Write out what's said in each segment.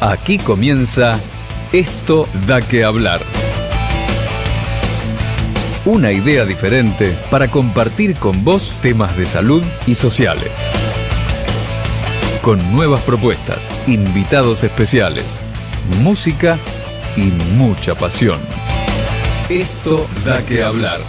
Aquí comienza Esto da que hablar. Una idea diferente para compartir con vos temas de salud y sociales. Con nuevas propuestas, invitados especiales, música y mucha pasión. Esto da que hablar.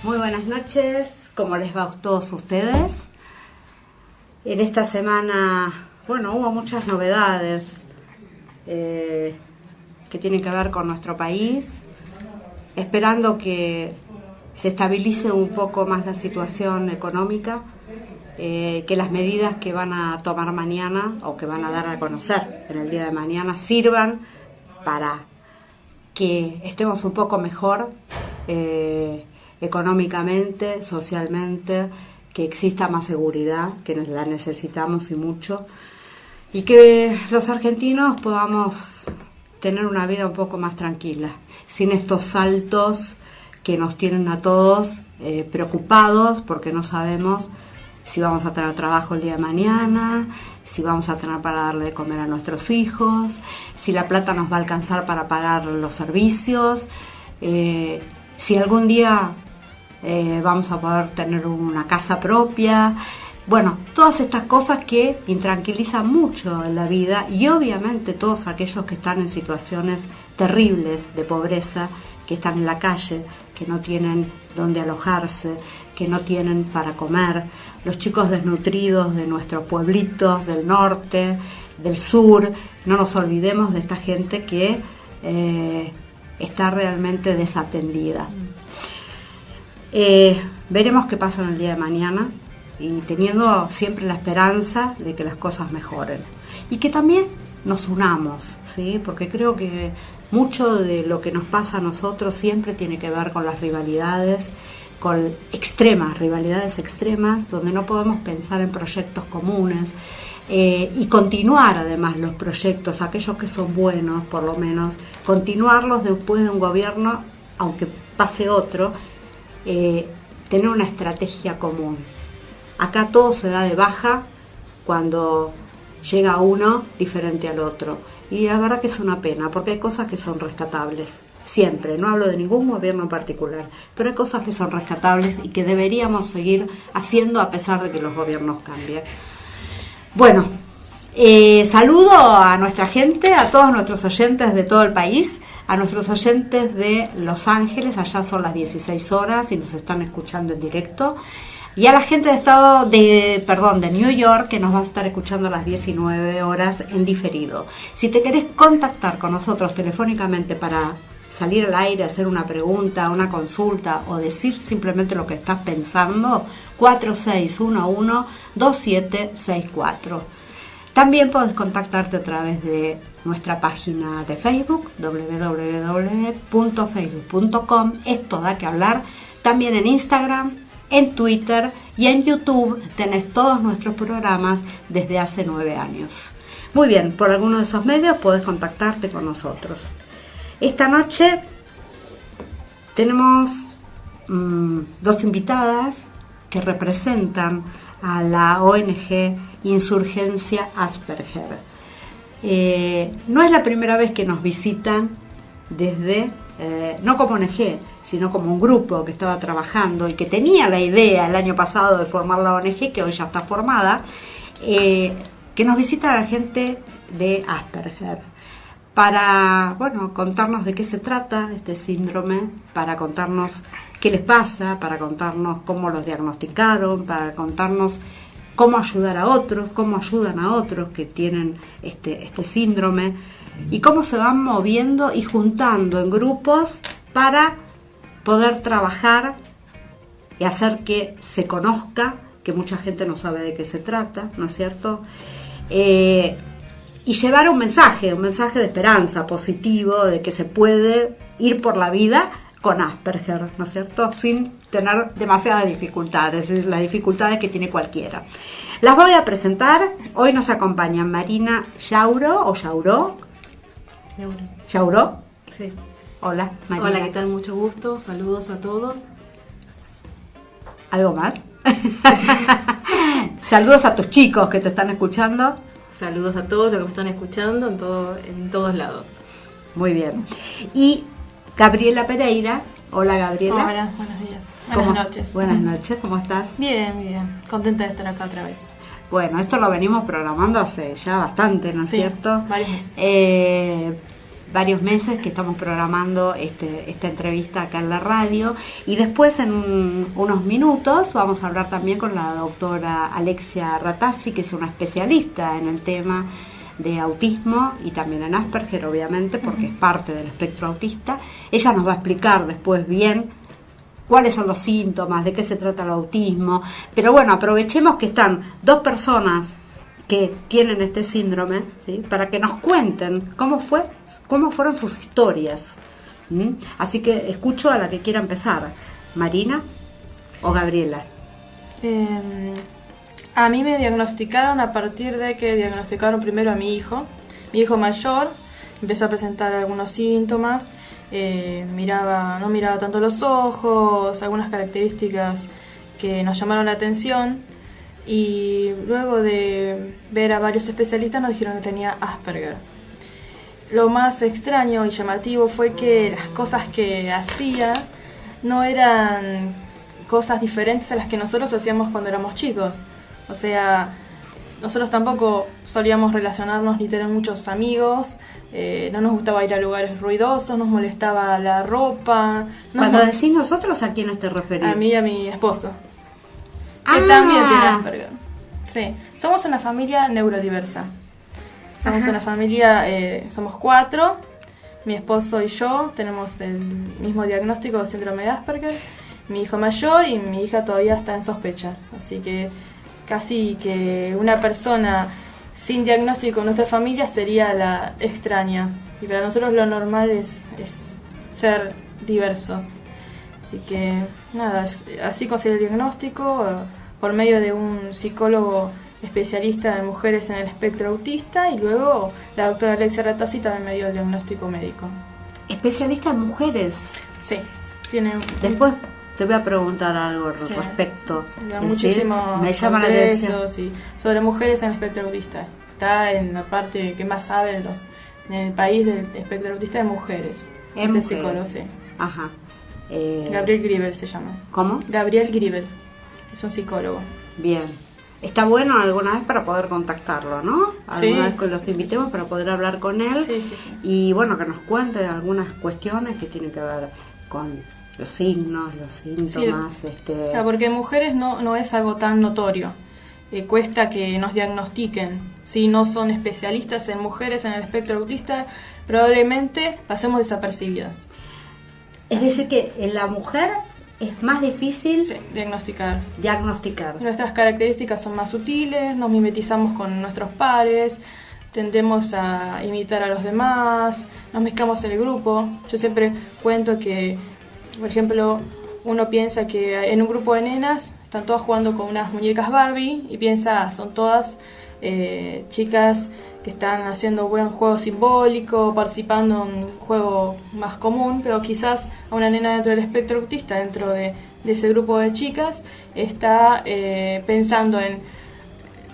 Buenas noches, ¿cómo les va a todos ustedes? En esta semana, hubo muchas novedades que tienen que ver con nuestro país, esperando que se estabilice un poco más la situación económica, que las medidas que van a tomar mañana o que van a dar a conocer en el día de mañana sirvan para que estemos un poco mejor económicamente, socialmente, que exista más seguridad, que la necesitamos y mucho, y que los argentinos podamos tener una vida un poco más tranquila, sin estos saltos que nos tienen a todos preocupados, porque no sabemos si vamos a tener trabajo el día de mañana, si vamos a tener para darle de comer a nuestros hijos, si la plata nos va a alcanzar para pagar los servicios, si algún día vamos a poder tener una casa propia. Todas estas cosas que intranquilizan mucho en la vida, y obviamente todos aquellos que están en situaciones terribles de pobreza, que están en la calle, que no tienen dónde alojarse, que no tienen para comer, los chicos desnutridos de nuestros pueblitos del norte, del sur. No nos olvidemos de esta gente que está realmente desatendida. Veremos qué pasa en el día de mañana, y teniendo siempre la esperanza de que las cosas mejoren y que también nos unamos, ¿sí? Porque creo que mucho de lo que nos pasa a nosotros siempre tiene que ver con las rivalidades, con rivalidades extremas, donde no podemos pensar en proyectos comunes y continuar además los proyectos, aquellos que son buenos, por lo menos continuarlos después de un gobierno, aunque pase otro. Tener una estrategia común. Acá todo se da de baja cuando llega uno diferente al otro, y la verdad que es una pena, porque hay cosas que son rescatables siempre, no hablo de ningún gobierno en particular, pero hay cosas que son rescatables y que deberíamos seguir haciendo a pesar de que los gobiernos cambien. Saludo a nuestra gente, a todos nuestros oyentes de todo el país, a nuestros oyentes de Los Ángeles, allá son las 16 horas y nos están escuchando en directo, y a la gente de New York, que nos va a estar escuchando a las 19 horas en diferido. Si te querés contactar con nosotros telefónicamente para salir al aire, hacer una pregunta, una consulta o decir simplemente lo que estás pensando, 4611-2764. También podés contactarte a través de nuestra página de Facebook, www.facebook.com, Esto da que hablar. También en Instagram, en Twitter y en YouTube tenés todos nuestros programas desde hace 9 años. Muy bien, por alguno de esos medios podés contactarte con nosotros. Esta noche tenemos 2 invitadas que representan a la ONG Insurgencia Asperger. No es la primera vez que nos visitan desde, no como ONG, sino como un grupo que estaba trabajando y que tenía la idea el año pasado de formar la ONG, que hoy ya está formada, que nos visita la gente de Asperger para, contarnos de qué se trata este síndrome, para contarnos qué les pasa, para contarnos cómo los diagnosticaron, para contarnos cómo ayudar a otros, cómo ayudan a otros que tienen este síndrome, y cómo se van moviendo y juntando en grupos para poder trabajar y hacer que se conozca, que mucha gente no sabe de qué se trata, ¿no es cierto? Y llevar un mensaje de esperanza positivo, de que se puede ir por la vida con Asperger, ¿no es cierto? Sin tener demasiadas dificultades, es decir, las dificultades que tiene cualquiera. Las voy a presentar. Hoy nos acompañan Marina Yauro o Yauro. Yauro. Sí. Hola, Marina. Hola, ¿qué tal? Mucho gusto. Saludos a todos. ¿Algo más? Saludos a tus chicos que te están escuchando. Saludos a todos los que me están escuchando en todos lados. Muy bien. Y Gabriela Pereira. Hola, Gabriela. Hola, buenos días. Buenas noches. Buenas noches, ¿cómo estás? Bien, bien. Contenta de estar acá otra vez. Bueno, esto lo venimos programando hace ya bastante, ¿no es Sí, cierto? varios meses. Varios meses que estamos programando esta entrevista acá en la radio, y después en unos minutos vamos a hablar también con la doctora Alexia Ratazzi, que es una especialista en el tema de autismo y también en Asperger, obviamente, porque es parte del espectro autista. Ella nos va a explicar después bien cuáles son los síntomas, de qué se trata el autismo, pero bueno, aprovechemos que están dos personas que tienen este síndrome, ¿sí?, para que nos cuenten cómo fueron sus historias. Así que escucho a la que quiera empezar, Marina o Gabriela. A mí me diagnosticaron a partir de que diagnosticaron primero a mi hijo. Mi hijo mayor empezó a presentar algunos síntomas, no miraba tanto los ojos, algunas características que nos llamaron la atención. Y luego de ver a varios especialistas nos dijeron que tenía Asperger. Lo más extraño y llamativo fue que las cosas que hacía no eran cosas diferentes a las que nosotros hacíamos cuando éramos chicos. O sea, nosotros tampoco solíamos relacionarnos ni tener muchos amigos, no nos gustaba ir a lugares ruidosos, nos molestaba la ropa. Cuando decís nosotros, ¿a quiénes te referís? A mí y a mi esposo. Que también tiene Asperger. Sí, somos una familia neurodiversa. Somos una familia, somos 4. Mi esposo y yo tenemos el mismo diagnóstico de síndrome de Asperger. Mi hijo mayor y mi hija todavía está en sospechas. Así que casi que una persona sin diagnóstico en nuestra familia sería la extraña. Y para nosotros lo normal es ser diversos. Así que nada, así conseguí el diagnóstico por medio de un psicólogo especialista en mujeres en el espectro autista, y luego la doctora Alexia Ratazzi también me dio el diagnóstico médico. Especialista en mujeres. Sí, tiene. Después te voy a preguntar algo al respecto. Sí, muchísimo. Me llama la atención. Sí, sobre mujeres en el espectro autista. Está en la parte que más sabe en el país del espectro autista de mujeres. Psicólogo, sí. Ajá. Gabriel Gribel se llama. ¿Cómo? Gabriel Gribel. Es un psicólogo. Bien. Está bueno alguna vez para poder contactarlo, ¿no? Alguna vez que los invitemos para poder hablar con él. Sí. Y bueno, que nos cuente algunas cuestiones que tienen que ver con los signos, los síntomas. Sí. Claro, porque en mujeres no es algo tan notorio. Cuesta que nos diagnostiquen. Si no son especialistas en mujeres en el espectro autista, probablemente pasemos desapercibidas. Es decir, que en la mujer es más difícil diagnosticar. Nuestras características son más sutiles, nos mimetizamos con nuestros pares, tendemos a imitar a los demás, nos mezclamos en el grupo. Yo siempre cuento que, por ejemplo, uno piensa que en un grupo de nenas están todas jugando con unas muñecas Barbie y piensa, son todas chicas que están haciendo buen juego simbólico, participando en un juego más común, pero quizás a una nena dentro del espectro autista, dentro de ese grupo de chicas, está pensando en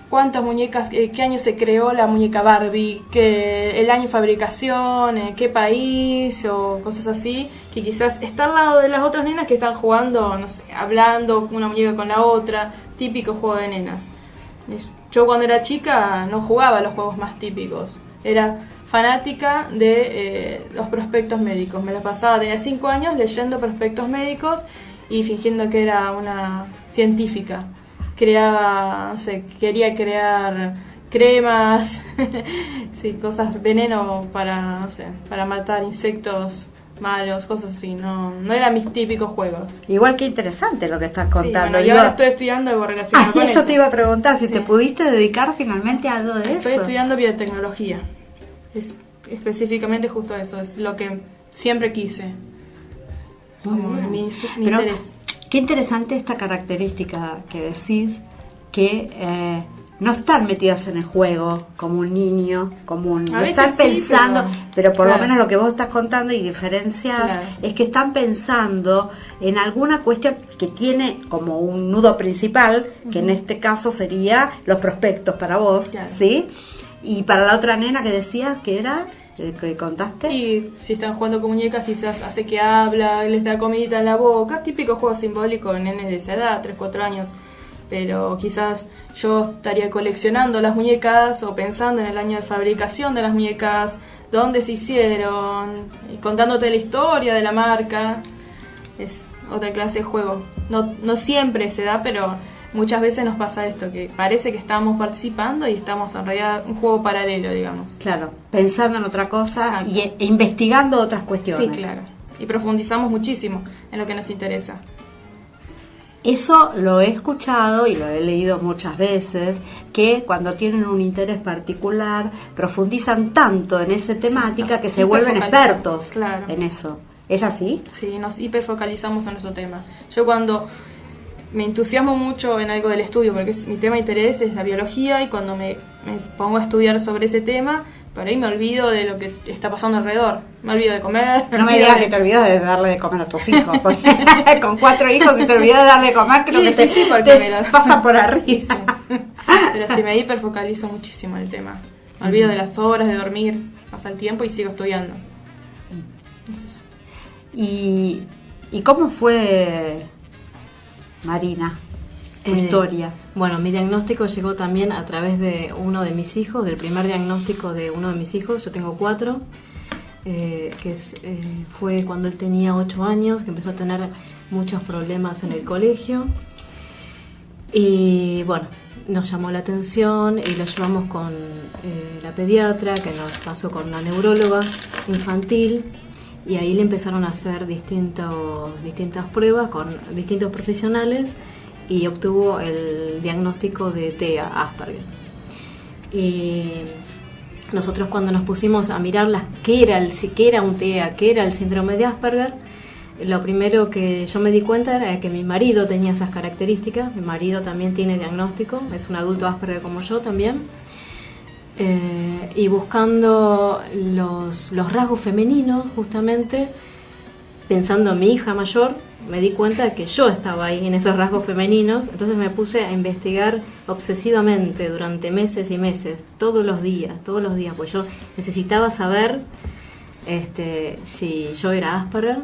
cuántas muñecas, qué año se creó la muñeca Barbie, el año de fabricación, en qué país, o cosas así, que quizás está al lado de las otras nenas que están jugando, no sé, hablando una muñeca con la otra, típico juego de nenas. Yo cuando era chica no jugaba a los juegos más típicos, era fanática de los prospectos médicos. Me la pasaba, tenía 5 años leyendo prospectos médicos y fingiendo que era una científica. Quería crear cremas, sí, cosas, veneno para matar insectos malos, cosas así. No eran mis típicos juegos. Igual que interesante lo que estás contando. Sí, bueno, yo ahora estoy estudiando algo relacionado con eso. Eso te iba a preguntar, si te pudiste dedicar finalmente a algo de eso. Estoy estudiando biotecnología. Es específicamente justo eso, es lo que siempre quise. como mi Pero interés. qué interesante esta característica que decís, que no están metidos en el juego como un niño común, A no veces están sí, pensando, pero por claro. lo menos lo que vos estás contando y diferencias Claro. es que están pensando en alguna cuestión que tiene como un nudo principal, que en este caso sería los prospectos para vos, Claro. ¿sí? Y para la otra nena que decías que era, que contaste. Y si están jugando con muñecas, quizás hace que habla, les da comidita en la boca, típico juego simbólico en nenes de esa edad, 3, 4 años. Pero quizás yo estaría coleccionando las muñecas o pensando en el año de fabricación de las muñecas, dónde se hicieron, y contándote la historia de la marca. Es otra clase de juego. No siempre se da, pero muchas veces nos pasa esto, que parece que estamos participando y estamos en realidad un juego paralelo, digamos. Claro, pensando en otra cosa Exacto. e investigando otras cuestiones. Sí, claro. Y profundizamos muchísimo en lo que nos interesa. Eso lo he escuchado y lo he leído muchas veces, que cuando tienen un interés particular profundizan tanto en esa temática nos que se vuelven hiperfocalizamos, expertos claro. en eso. ¿Es así? Sí, nos hiperfocalizamos en nuestro tema. Yo cuando me entusiasmo mucho en algo del estudio, porque mi tema de interés es la biología, y cuando me pongo a estudiar sobre ese tema, por ahí me olvido de lo que está pasando alrededor. Me olvido de comer. No me digas que te olvidas de darle de comer a tus hijos, porque con 4 hijos y te olvidas de darle de comer, creo que Sí, porque te me lo pasa por arriba. Sí. Pero sí, me hiperfocalizo muchísimo en el tema. Me olvido de las horas de dormir, pasa el tiempo y sigo estudiando. Entonces, ¿Y cómo fue, Marina, tu historia? Bueno, mi diagnóstico llegó también a través de uno de mis hijos, del primer diagnóstico de uno de mis hijos. Yo tengo 4, fue cuando él tenía 8 años, que empezó a tener muchos problemas en el colegio. Y bueno, nos llamó la atención y lo llevamos con la pediatra, que nos pasó con una neuróloga infantil. Y ahí le empezaron a hacer distintas pruebas con distintos profesionales y obtuvo el diagnóstico de TEA, Asperger. Y nosotros cuando nos pusimos a mirar qué era un TEA, qué era el síndrome de Asperger, lo primero que yo me di cuenta era que mi marido tenía esas características. Mi marido también tiene diagnóstico, es un adulto Asperger como yo también. Y buscando los rasgos femeninos, justamente pensando en mi hija mayor, me di cuenta de que yo estaba ahí en esos rasgos femeninos. Entonces me puse a investigar obsesivamente durante meses y meses, todos los días, pues yo necesitaba saber si yo era Asperger.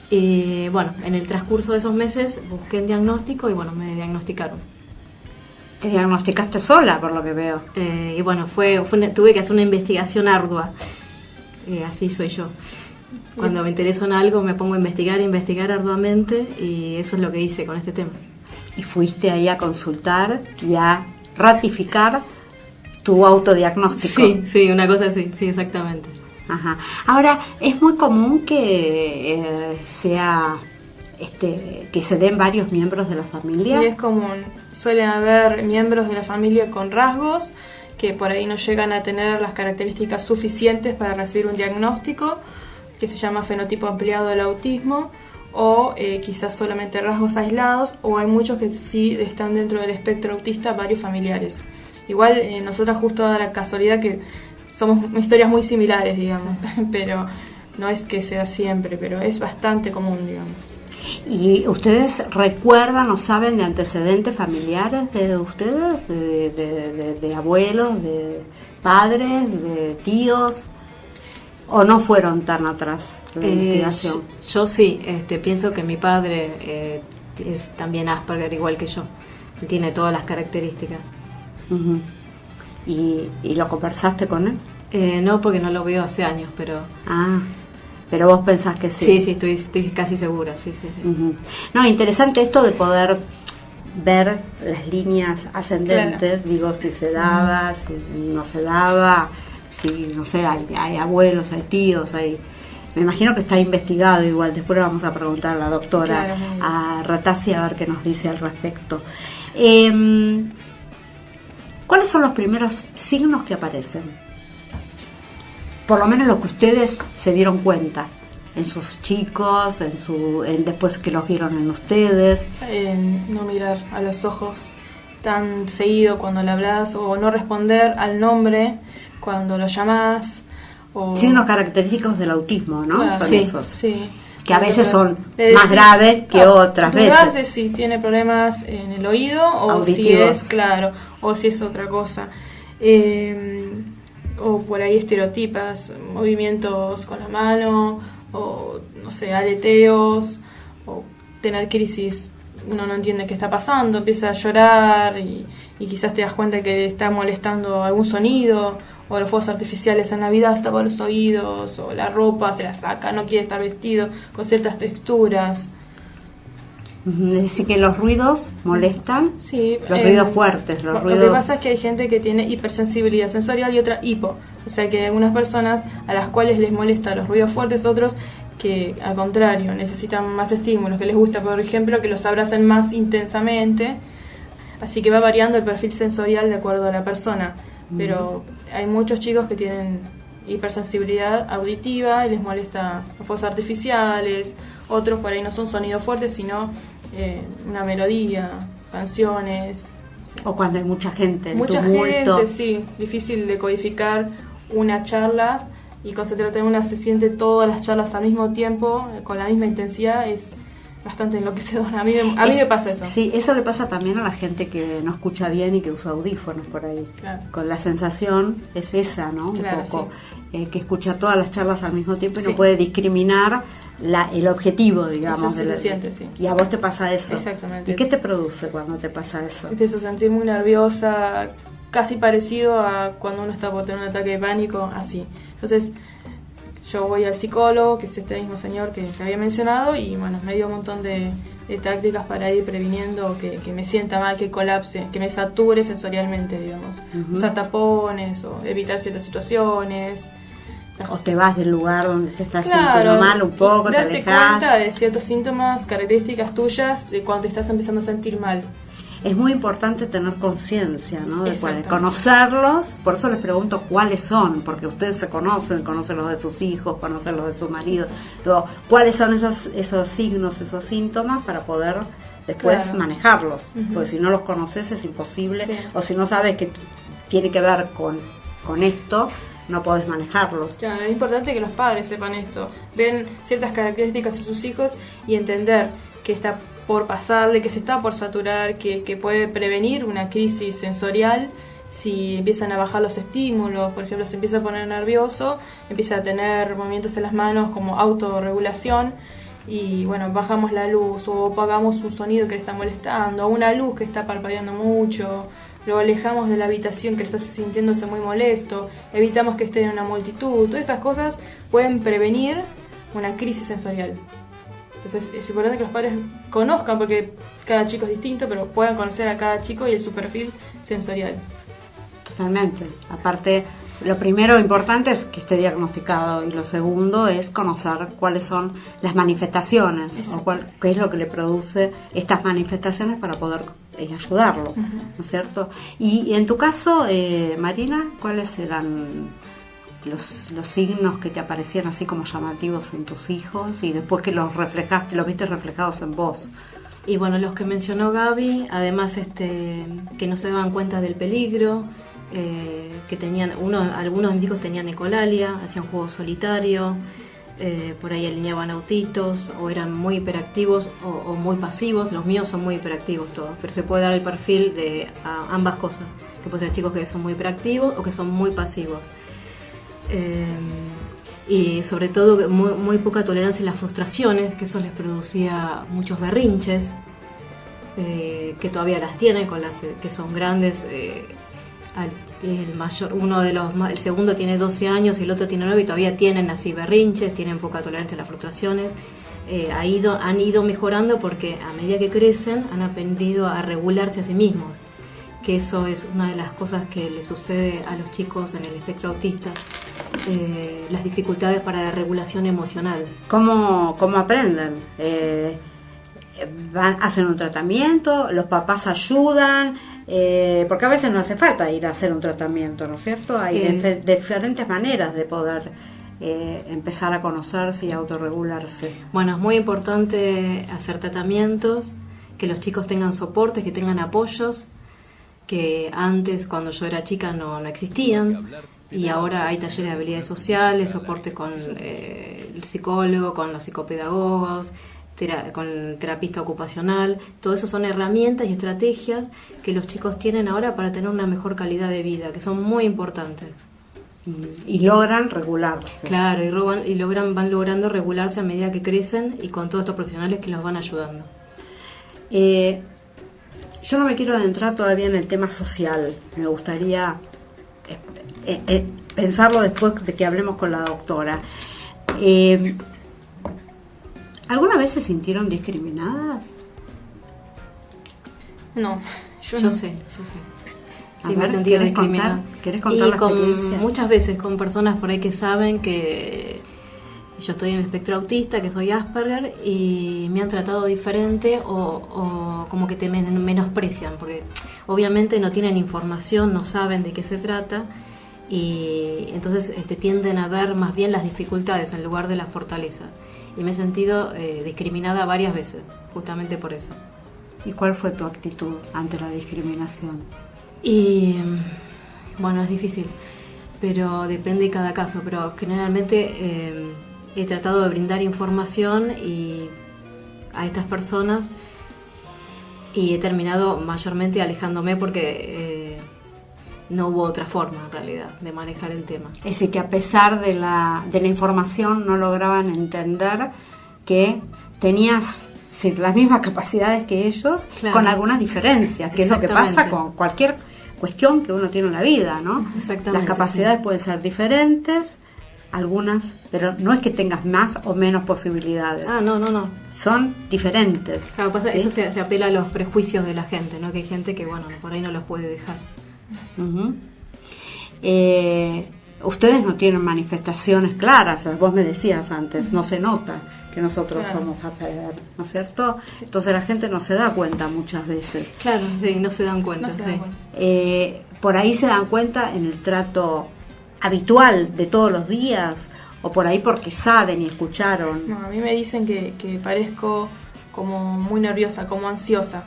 Y bueno, en el transcurso de esos meses busqué un diagnóstico y bueno, me diagnosticaron. Te diagnosticaste sola, por lo que veo. Y bueno, tuve que hacer una investigación ardua. Así soy yo. Cuando me intereso en algo me pongo a investigar arduamente, y eso es lo que hice con este tema. Y fuiste ahí a consultar y a ratificar tu autodiagnóstico. Sí, una cosa así, sí, exactamente. Ajá. Ahora, es muy común que que se den varios miembros de la familia. y es común. Suelen haber miembros de la familia con rasgos que por ahí no llegan a tener las características suficientes para recibir un diagnóstico, que se llama fenotipo ampliado del autismo, o quizás solamente rasgos aislados, o hay muchos que sí están dentro del espectro autista, varios familiares. Igual nosotras justo da la casualidad que somos historias muy similares, digamos, pero no es que sea siempre, pero es bastante común, digamos. ¿Y ustedes recuerdan o saben de antecedentes familiares de ustedes? ¿De abuelos, de padres, de tíos? ¿O no fueron tan atrás de la investigación? Yo sí, pienso que mi padre es también Asperger igual que yo. Tiene todas las características. Uh-huh. ¿Y lo conversaste con él? No, porque no lo veo hace años, pero... Ah, pero vos pensás que sí. Sí, estoy casi segura, sí. Uh-huh. No, interesante esto de poder ver las líneas ascendentes, claro. Digo, si se daba, si no se daba, si, no sé, hay abuelos, hay tíos, me imagino que está investigado igual. Después le vamos a preguntar a la doctora, claro, a Ratazzi, a ver qué nos dice al respecto. ¿Cuáles son los primeros signos que aparecen? Por lo menos lo que ustedes se dieron cuenta en sus chicos, después que los vieron en ustedes? No mirar a los ojos tan seguido cuando le hablas, o no responder al nombre cuando lo llamás. Signos característicos del autismo, ¿no? Claro, son sí, esos. sí. Que a veces son decís, más graves que otras veces. De si tiene problemas en el oído o auditivos. si es, claro, o si es otra cosa. O por ahí estereotipas, movimientos con la mano, o no sé, aleteos, o tener crisis. Uno no entiende qué está pasando, empieza a llorar y quizás te das cuenta que está molestando algún sonido, o los fuegos artificiales en Navidad tapa los oídos, o la ropa se la saca, no quiere estar vestido con ciertas texturas. Es decir, que los ruidos molestan, sí, los ruidos fuertes, Lo que pasa es que hay gente que tiene hipersensibilidad sensorial y otra hipo, o sea que hay algunas personas a las cuales les molestan los ruidos fuertes, otros que al contrario necesitan más estímulos, que les gusta por ejemplo que los abracen más intensamente, así que va variando el perfil sensorial de acuerdo a la persona, pero hay muchos chicos que tienen hipersensibilidad auditiva y les molesta los fuegos artificiales, otros por ahí no son sonidos fuertes sino una melodía, canciones. Sí. O cuando hay mucha gente, mucha tumulto. gente, sí, difícil de codificar una charla y concentrarte en una, se siente todas las charlas al mismo tiempo, con la misma intensidad, es bastante enloquecedor. A mí me pasa eso. Sí, eso le pasa también a la gente que no escucha bien y que usa audífonos por ahí. Claro. Con la sensación es esa, ¿no? Claro, un poco, sí. Que escucha todas las charlas al mismo tiempo y Sí. no puede discriminar el objetivo, digamos. Eso se siente, sí. Y a vos te pasa eso. Exactamente. ¿Y qué te produce cuando te pasa eso? Empiezo a sentir muy nerviosa, casi parecido a cuando uno está por tener un ataque de pánico, así. Entonces, yo voy al psicólogo, que es este mismo señor que te había mencionado, y bueno, me dio un montón de tácticas para ir previniendo que me sienta mal, que colapse, que me sature sensorialmente, digamos. Usar tapones o evitar ciertas situaciones. O te vas del lugar donde te estás Claro, sintiendo mal un poco, y te darte alejas. cuenta de ciertos síntomas, características tuyas de cuando te estás empezando a sentir mal. Es muy importante tener conciencia, ¿no? De Exactamente. conocerlos, por eso les pregunto cuáles son, porque ustedes se conocen los de sus hijos, conocen los de su marido, luego, cuáles son esos signos, esos síntomas para poder después Claro. manejarlos, porque si no los conoces es imposible, Sí. o si no sabes que tiene que ver con esto, no podés manejarlos. Claro, es importante que los padres sepan esto, ven ciertas características de sus hijos y entender que está por pasarle, que se está por saturar, que puede prevenir una crisis sensorial si empiezan a bajar los estímulos. Por ejemplo, se empieza a poner nervioso, empieza a tener movimientos en las manos como autorregulación y bueno, bajamos la luz o apagamos un sonido que le está molestando, o una luz que está parpadeando mucho, lo alejamos de la habitación que está sintiéndose muy molesto, evitamos que esté en una multitud. Todas esas cosas pueden prevenir una crisis sensorial. Entonces es importante que los padres conozcan, porque cada chico es distinto, pero puedan conocer a cada chico y su perfil sensorial. Totalmente. Aparte, lo primero importante es que esté diagnosticado y lo segundo es conocer cuáles son las manifestaciones o qué es lo que le produce estas manifestaciones para poder ayudarlo, ¿no es cierto? Y en tu caso, Marina, ¿cuáles eran los signos que te aparecían así como llamativos en tus hijos y después que los viste reflejados en vos? Y bueno, los que mencionó Gaby, además que no se daban cuenta del peligro, que tenían algunos de mis hijos tenían ecolalia, hacían juego solitario, por ahí alineaban autitos, o eran muy hiperactivos o muy pasivos. Los míos son muy hiperactivos todos, pero se puede dar el perfil de ambas cosas, que pueden ser chicos que son muy hiperactivos o que son muy pasivos. Y sobre todo muy poca tolerancia a las frustraciones, que eso les producía muchos berrinches, que todavía las tienen con las que son grandes. El mayor, el segundo tiene 12 años y el otro tiene 9 y todavía tienen así berrinches, tienen poca tolerancia a las frustraciones. Han ido mejorando porque a medida que crecen han aprendido a regularse a sí mismos, que eso es una de las cosas que le sucede a los chicos en el espectro autista, las dificultades para la regulación emocional. ¿Cómo aprenden? ¿Hacen un tratamiento? ¿Los papás ayudan? Porque a veces no hace falta ir a hacer un tratamiento, ¿no es cierto? Hay diferentes maneras de poder empezar a conocerse y autorregularse? Bueno, es muy importante hacer tratamientos, que los chicos tengan soportes, que tengan apoyos, que antes, cuando yo era chica, no existían, y ahora hay talleres de habilidades sociales, soporte con el psicólogo, con los psicopedagogos, con el terapista ocupacional. Todo eso son herramientas y estrategias que los chicos tienen ahora para tener una mejor calidad de vida, que son muy importantes. Y logran regularse. Claro, van logrando regularse a medida que crecen y con todos estos profesionales que los van ayudando. Yo no me quiero adentrar todavía en el tema social. Me gustaría pensarlo después de que hablemos con la doctora. ¿Alguna vez se sintieron discriminadas? No, yo no. sé. A Sí, me he ver, sentido discriminada. ¿Querés contar y la experiencia? Muchas veces con personas por ahí que saben que yo estoy en el espectro autista, que soy Asperger, y me han tratado diferente o como que te menosprecian, porque obviamente no tienen información, no saben de qué se trata, y entonces tienden a ver más bien las dificultades en lugar de las fortalezas. Y me he sentido discriminada varias veces, justamente por eso. ¿Y cuál fue tu actitud ante la discriminación? Y bueno, es difícil, pero depende de cada caso, pero generalmente he tratado de brindar información a estas personas y he terminado mayormente alejándome porque no hubo otra forma en realidad de manejar el tema. Es decir, que a pesar de la información no lograban entender que tenías las mismas capacidades que ellos, claro, con algunas diferencias, que es lo que pasa Exactamente. con cualquier cuestión que uno tiene en la vida, ¿no? Exactamente, Las capacidades sí. pueden ser diferentes, algunas, pero no es que tengas más o menos posibilidades. No. Son diferentes. Claro, pasa, ¿sí? eso se apela a los prejuicios de la gente, ¿no? Que hay gente que, bueno, por ahí no los puede dejar. Uh-huh. Ustedes no tienen manifestaciones claras, vos me decías antes, no se nota que nosotros somos Asperger, ¿no es cierto? Entonces la gente no se da cuenta muchas veces. Claro, sí, no se dan cuenta. No se sí. dan cuenta. Por ahí se dan cuenta en el trato habitual de todos los días, o por ahí porque saben y escucharon. No, a mí me dicen que parezco como muy nerviosa, como ansiosa,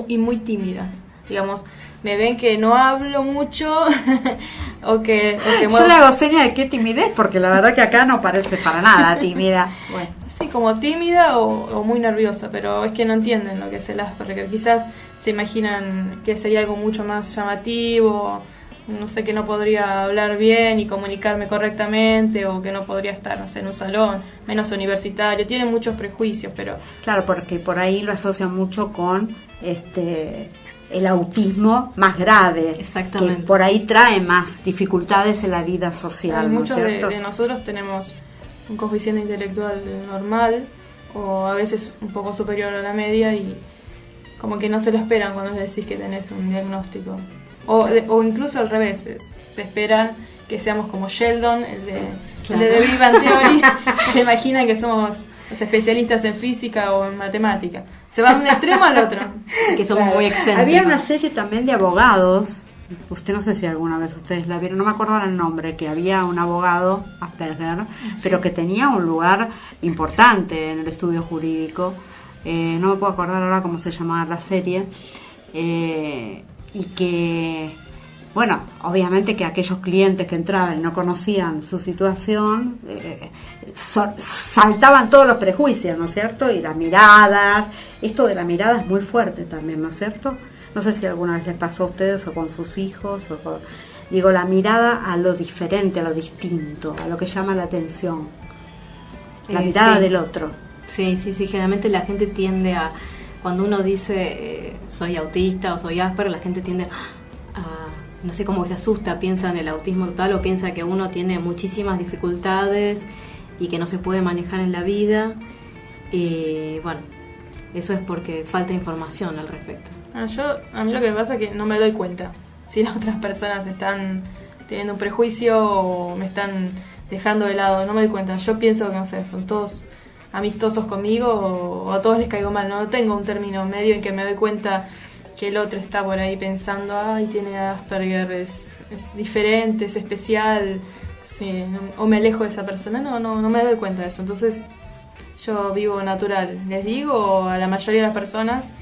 y muy tímida. Digamos, me ven que no hablo mucho o que Yo le hago seña de qué timidez, porque la verdad que acá no parece para nada tímida. Bueno. Sí, como tímida o muy nerviosa, pero es que no entienden lo que es el Asperger. Quizás se imaginan que sería algo mucho más llamativo, no sé, que no podría hablar bien y comunicarme correctamente, o que no podría estar, no sé, en un salón, menos universitario. Tienen muchos prejuicios, pero... Claro, porque por ahí lo asocian mucho con el autismo más grave, Exactamente. que por ahí trae más dificultades en la vida social, ¿no es muchos cierto? de nosotros tenemos un coeficiente intelectual normal, o a veces un poco superior a la media, y como que no se lo esperan cuando les decís que tenés un diagnóstico. O incluso al revés, se esperan que seamos como Sheldon, el de The Big Bang Theory. Se imaginan que somos los especialistas en física o en matemática. Se van de un extremo al otro. Que somos muy excéntricos. Había una serie también de abogados, usted no sé si alguna vez ustedes la vieron, no me acuerdo el nombre, que había un abogado Asperger, pero que tenía un lugar importante en el estudio jurídico. No me puedo acordar ahora cómo se llamaba la serie. Y que, bueno, obviamente que aquellos clientes que entraban y no conocían su situación, saltaban todos los prejuicios, ¿no es cierto? Y las miradas, esto de la mirada es muy fuerte también, ¿no es cierto? No sé si alguna vez les pasó a ustedes o con sus hijos, digo, la mirada a lo diferente, a lo distinto, a lo que llama la atención, la mirada del otro. Sí, generalmente la gente tiende a... Cuando uno dice soy autista o soy Asperger, la gente tiende a, no sé, cómo se asusta, piensa en el autismo total o piensa que uno tiene muchísimas dificultades y que no se puede manejar en la vida. Y bueno, eso es porque falta información al respecto. A mí lo que me pasa es que no me doy cuenta si las otras personas están teniendo un prejuicio o me están dejando de lado. No me doy cuenta. Yo pienso que, no sé, son todos amistosos conmigo o a todos les caigo mal. No tengo un término medio en que me doy cuenta que el otro está por ahí pensando, ay, tiene Asperger, es diferente, es especial. sí, o me alejo de esa persona, no me doy cuenta de eso. Entonces yo vivo natural, les digo a la mayoría de las personas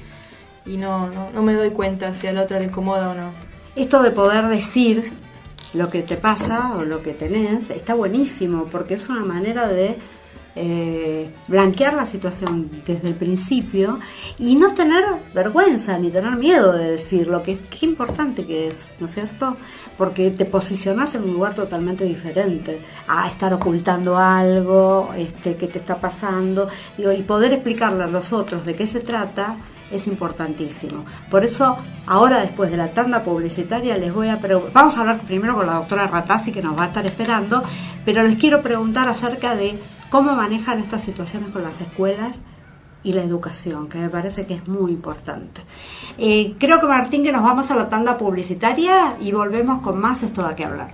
y no me doy cuenta si al otro le incomoda o no. Esto de poder decir lo que te pasa o lo que tenés está buenísimo, porque es una manera de blanquear la situación desde el principio y no tener vergüenza ni tener miedo de decirlo, que qué importante que es, ¿no es cierto? Porque te posicionás en un lugar totalmente diferente a estar ocultando algo que te está pasando, digo, y poder explicarle a los otros de qué se trata es importantísimo. Por eso, ahora después de la tanda publicitaria les voy a preguntar, vamos a hablar primero con la doctora Ratazzi, que nos va a estar esperando, pero les quiero preguntar acerca de cómo manejan estas situaciones con las escuelas y la educación, que me parece que es muy importante. Creo que, Martín, que nos vamos a la tanda publicitaria y volvemos con más Esto da que hablar.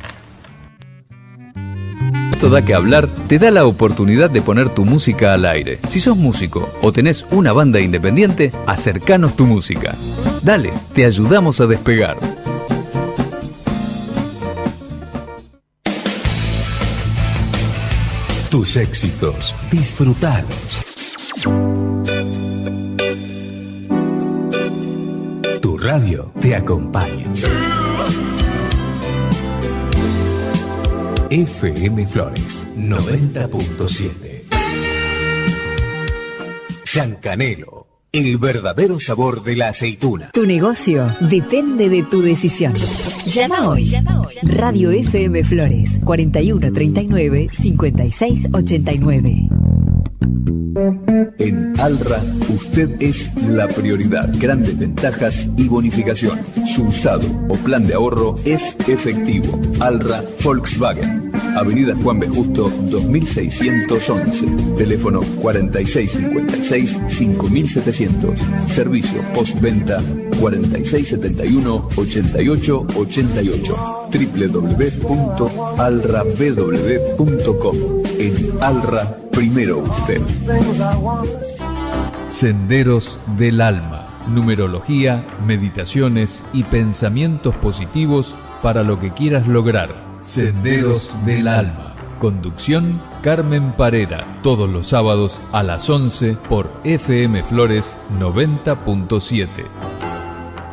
Esto da que hablar te da la oportunidad de poner tu música al aire. Si sos músico o tenés una banda independiente, acercanos tu música. Dale, te ayudamos a despegar. Tus éxitos, disfrútalos. Tu radio te acompaña. FM Flores 90.7. San Canelo, el verdadero sabor de la aceituna. Tu negocio depende de tu decisión. Llama hoy. Radio FM Flores 4139 5689. En Alra, usted es la prioridad. Grandes ventajas y bonificación. Su usado o plan de ahorro es efectivo. Alra Volkswagen. Avenida Juan B. Justo, 2611. Teléfono 4656-5700. Servicio postventa 4671-8888. www.alrabw.com. En Alra, primero usted. Senderos del Alma. Numerología, meditaciones y pensamientos positivos para lo que quieras lograr. Senderos del Alma. Conducción Carmen Parera. Todos los sábados a las 11 por FM Flores 90.7.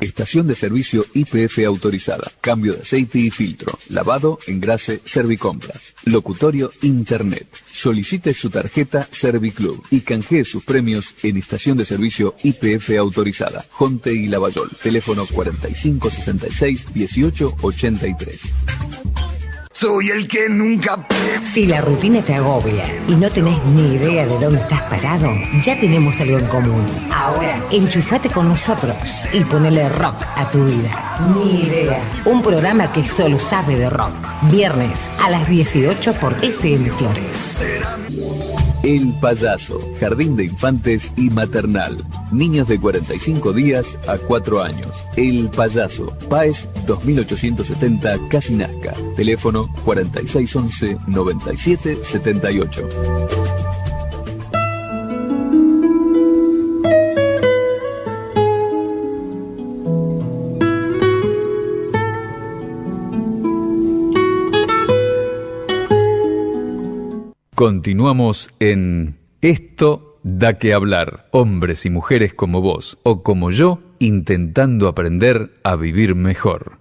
Estación de servicio YPF autorizada. Cambio de aceite y filtro. Lavado, engrase, Servicompras. Locutorio Internet. Solicite su tarjeta Serviclub y canjee sus premios en estación de servicio YPF autorizada. Jonte y Lavallol. Teléfono 4566-1883. Soy el que nunca... Si la rutina te agobia y no tenés ni idea de dónde estás parado, ya tenemos algo en común. Ahora, enchufate con nosotros y ponele rock a tu vida. Ni idea. Un programa que solo sabe de rock. Viernes a las 18 por FM Flores. El Payaso, Jardín de Infantes y Maternal. Niños de 45 días a 4 años. El Payaso, Páez 2870 Casinasca. Teléfono 4611-9778. Continuamos en Esto da que hablar. Hombres y mujeres como vos o como yo, intentando aprender a vivir mejor.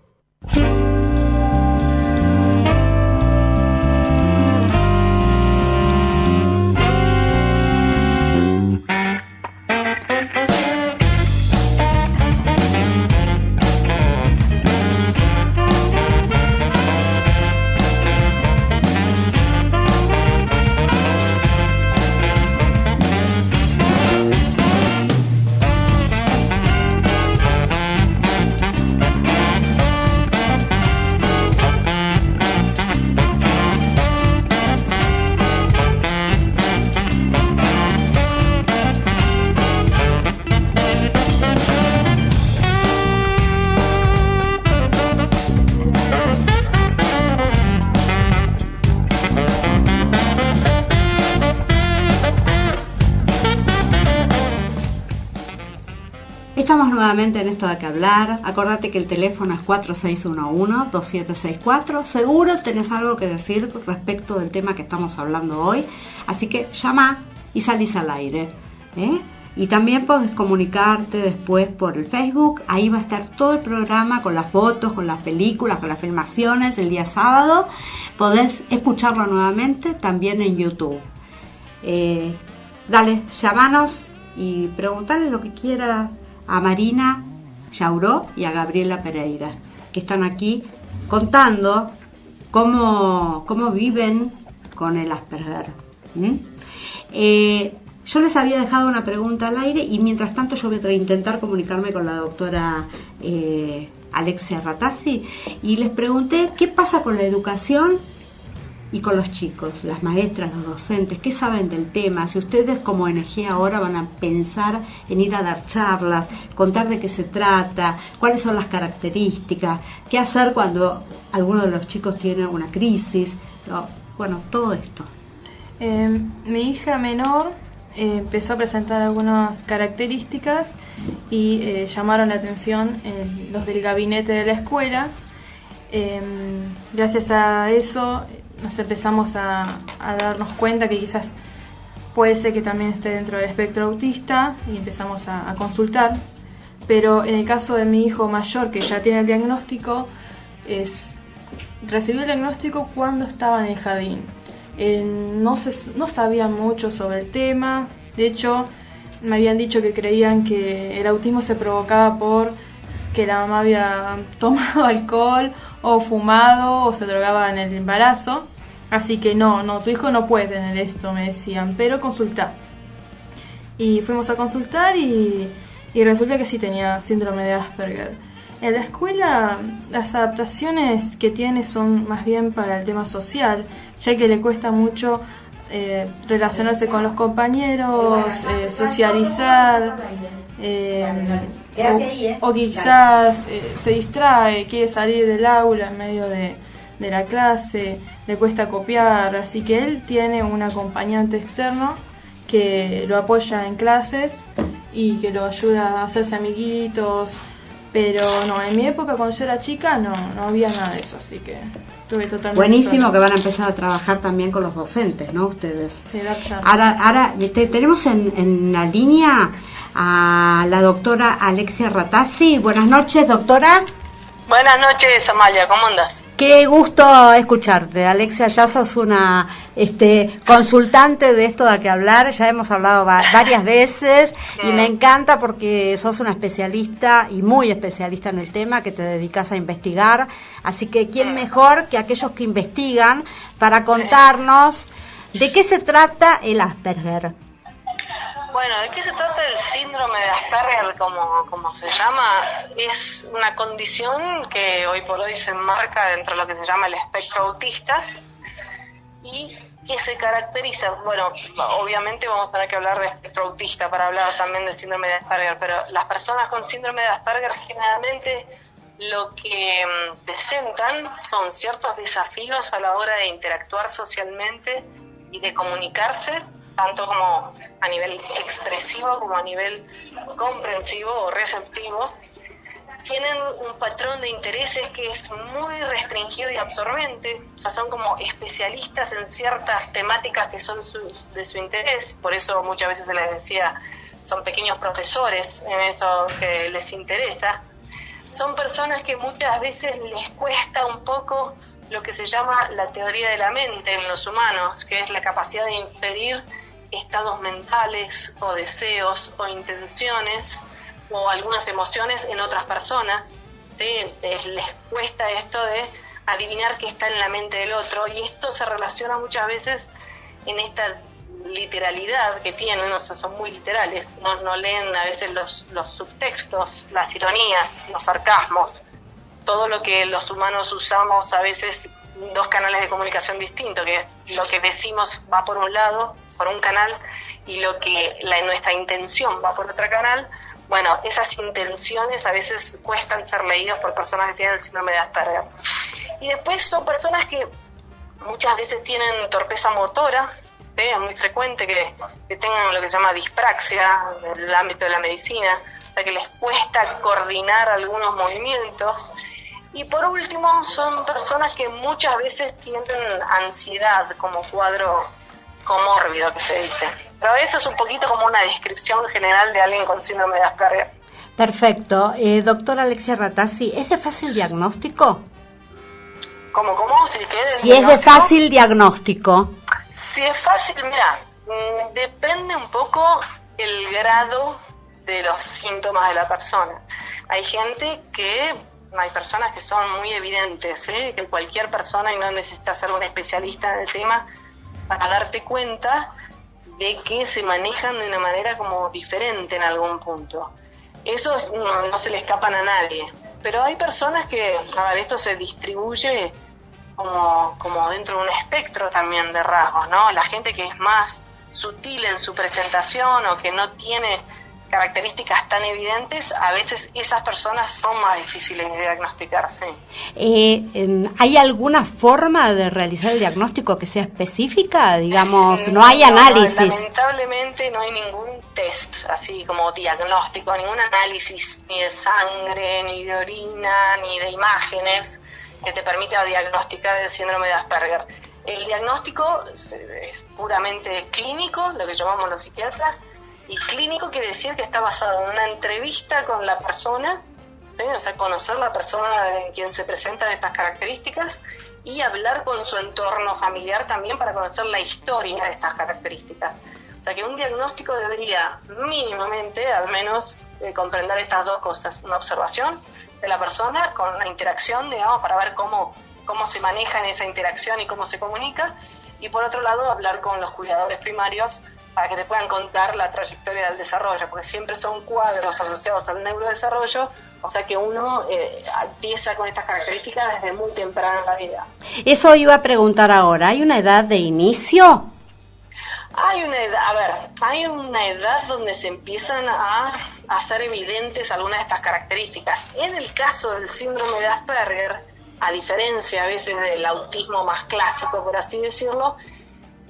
Estamos nuevamente en esto de que hablar. Acordate que el teléfono es 4611-2764. Seguro tenés algo que decir respecto del tema que estamos hablando hoy. Así que llama y salís al aire. Y también podés comunicarte después por el Facebook. Ahí va a estar todo el programa con las fotos, con las películas, con las filmaciones el día sábado. Podés escucharlo nuevamente también en YouTube. Dale, llamanos y preguntarle lo que quiera a Marina Yauró y a Gabriela Pereira, que están aquí contando cómo viven con el Asperger. Yo les había dejado una pregunta al aire y mientras tanto yo voy a intentar comunicarme con la doctora Alexia Ratazzi y les pregunté qué pasa con la educación y con los chicos, las maestras, los docentes, qué saben del tema, si ustedes como ONG ahora van a pensar en ir a dar charlas, contar de qué se trata, cuáles son las características, qué hacer cuando alguno de los chicos tiene una crisis, bueno, todo esto. Mi hija menor empezó a presentar algunas características y llamaron la atención los del gabinete de la escuela. Gracias a eso nos empezamos a darnos cuenta que quizás puede ser que también esté dentro del espectro autista y empezamos a consultar. Pero en el caso de mi hijo mayor, que ya tiene el diagnóstico, recibió el diagnóstico cuando estaba en el jardín. No sabía mucho sobre el tema. De hecho, me habían dicho que creían que el autismo se provocaba por que la mamá había tomado alcohol o fumado o se drogaba en el embarazo. Así que no, tu hijo no puede tener esto, me decían, pero consultá. Y fuimos a consultar y resulta que sí tenía síndrome de Asperger. En la escuela las adaptaciones que tiene son más bien para el tema social, ya que le cuesta mucho relacionarse con los compañeros, socializar, o quizás se distrae, quiere salir del aula en medio de la clase, le cuesta copiar, así que él tiene un acompañante externo que lo apoya en clases y que lo ayuda a hacerse amiguitos. Pero no, en mi época cuando yo era chica no había nada de eso, así que estuve totalmente buenísimo sola. Que van a empezar a trabajar también con los docentes, ¿no? Ustedes. Sí, dar charla. Ahora tenemos en la línea a la doctora Alexia Ratazzi. Buenas noches, doctora. Buenas noches, Amalia, ¿cómo andas? Qué gusto escucharte, Alexia. Ya sos una consultante de esto de que hablar. Ya hemos hablado varias veces y me encanta porque sos una especialista y muy especialista en el tema, que te dedicas a investigar. Así que quién mejor que aquellos que investigan para contarnos de qué se trata el Asperger. Bueno, ¿de qué se trata el síndrome de Asperger, como se llama? Es una condición que hoy por hoy se enmarca dentro de lo que se llama el espectro autista y que se caracteriza, bueno, obviamente vamos a tener que hablar de espectro autista para hablar también del síndrome de Asperger, pero las personas con síndrome de Asperger generalmente lo que presentan son ciertos desafíos a la hora de interactuar socialmente y de comunicarse, tanto como a nivel expresivo como a nivel comprensivo o receptivo. Tienen un patrón de intereses que es muy restringido y absorbente, o sea, son como especialistas en ciertas temáticas que son de su interés, por eso muchas veces se les decía, son pequeños profesores en eso que les interesa. Son personas que muchas veces les cuesta un poco lo que se llama la teoría de la mente en los humanos, que es la capacidad de inferir estados mentales o deseos o intenciones o algunas emociones en otras personas, ¿sí? Les cuesta esto de adivinar qué está en la mente del otro, y esto se relaciona muchas veces en esta literalidad que tienen, o sea, son muy literales, no leen a veces los subtextos, las ironías, los sarcasmos, todo lo que los humanos usamos a veces dos canales de comunicación distintos, que lo que decimos va por un lado, por un canal, y lo que nuestra intención va por otro canal. Bueno, esas intenciones a veces cuestan ser leídas por personas que tienen el síndrome de Asperger. Y después son personas que muchas veces tienen torpeza motora, ¿sí? Es muy frecuente que tengan lo que se llama dispraxia en el ámbito de la medicina, o sea que les cuesta coordinar algunos movimientos. Y por último, son personas que muchas veces tienen ansiedad como cuadro comórbido, que se dice. Pero eso es un poquito como una descripción general de alguien con síndrome de Asperger. Perfecto. Doctora Alexia Ratazzi, ¿es de fácil diagnóstico? ¿Cómo? Si es de fácil diagnóstico. Si es fácil, mira, depende un poco el grado de los síntomas de la persona. Hay personas que son muy evidentes, que cualquier persona, y no necesitas ser un especialista en el tema, para darte cuenta de que se manejan de una manera como diferente en algún punto. Eso no se le escapan a nadie. Pero hay personas que, esto se distribuye como dentro de un espectro también de rasgos, ¿no? La gente que es más sutil en su presentación o que no tiene características tan evidentes, a veces esas personas son más difíciles de diagnosticar, sí. ¿Hay alguna forma de realizar el diagnóstico que sea específica? Digamos, no hay análisis. Lamentablemente no hay ningún test así como diagnóstico, ningún análisis ni de sangre, ni de orina, ni de imágenes que te permita diagnosticar el síndrome de Asperger. El diagnóstico es puramente clínico, lo que llamamos los psiquiatras. Y clínico quiere decir que está basado en una entrevista con la persona, ¿sí? O sea, conocer la persona en quien se presentan estas características y hablar con su entorno familiar también para conocer la historia de estas características. O sea que un diagnóstico debería mínimamente, al menos, comprender estas dos cosas. Una observación de la persona con la interacción, digamos, para ver cómo se maneja en esa interacción y cómo se comunica. Y por otro lado, hablar con los cuidadores primarios para que te puedan contar la trayectoria del desarrollo, porque siempre son cuadros asociados al neurodesarrollo, o sea que uno empieza con estas características desde muy temprano en la vida. Eso iba a preguntar ahora, ¿hay una edad de inicio? Hay una edad donde se empiezan a hacer evidentes algunas de estas características. En el caso del síndrome de Asperger, a diferencia a veces del autismo más clásico, por así decirlo,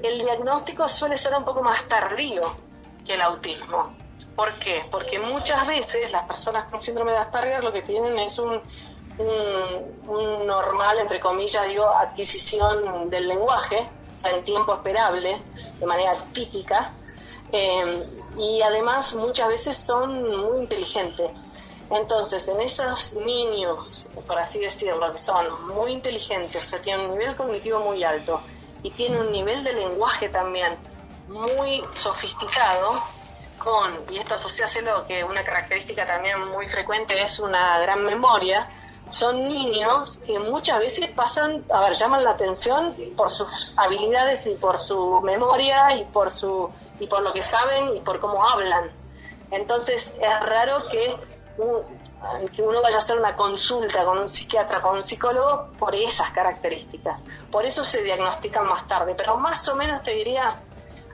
el diagnóstico suele ser un poco más tardío que el autismo. ¿Por qué? Porque muchas veces las personas con síndrome de Asperger lo que tienen es un normal, entre comillas, adquisición del lenguaje, o sea, en tiempo esperable, de manera típica, y además muchas veces son muy inteligentes. Entonces, en esos niños, por así decirlo, que son muy inteligentes, o sea, tienen un nivel cognitivo muy alto, y tiene un nivel de lenguaje también muy sofisticado, y esto asociáselo que una característica también muy frecuente es una gran memoria. Son niños que muchas veces llaman la atención por sus habilidades y por su memoria y por lo que saben y por cómo hablan. Entonces es raro que uno vaya a hacer una consulta con un psiquiatra, con un psicólogo, por esas características. Por eso se diagnostican más tarde, pero más o menos te diría,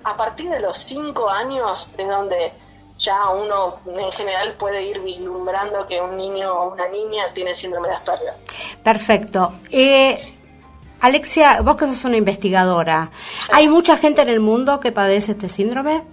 a partir de los 5 años es donde ya uno en general puede ir vislumbrando que un niño o una niña tiene síndrome de Asperger. Perfecto. Alexia, vos que sos una investigadora, sí. ¿Hay mucha gente en el mundo que padece este síndrome?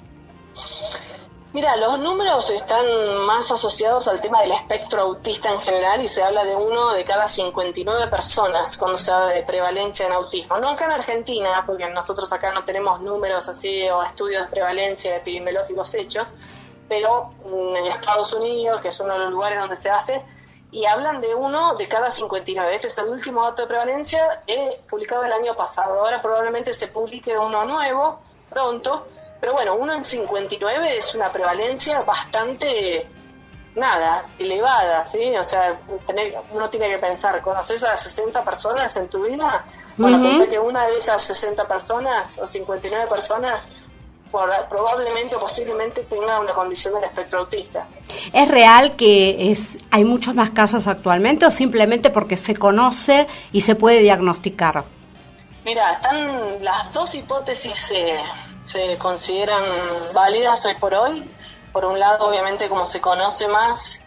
Mira, los números están más asociados al tema del espectro autista en general y se habla de 1 de cada 59 personas cuando se habla de prevalencia en autismo. No acá en Argentina, porque nosotros acá no tenemos números así o estudios de prevalencia epidemiológicos hechos, pero en Estados Unidos, que es uno de los lugares donde se hace, y hablan de 1 de cada 59. Este es el último dato de prevalencia publicado el año pasado. Ahora probablemente se publique uno nuevo pronto. Pero bueno, 1 en 59 es una prevalencia bastante, elevada, ¿sí? O sea, uno tiene que pensar, ¿conoces a 60 personas en tu vida? Bueno, pensá que una de esas 60 personas o 59 personas probablemente o posiblemente tenga una condición del espectro autista. ¿Es real que hay muchos más casos actualmente o simplemente porque se conoce y se puede diagnosticar? Mira, están las dos hipótesis se consideran válidas hoy por hoy. Por un lado, obviamente, como se conoce más,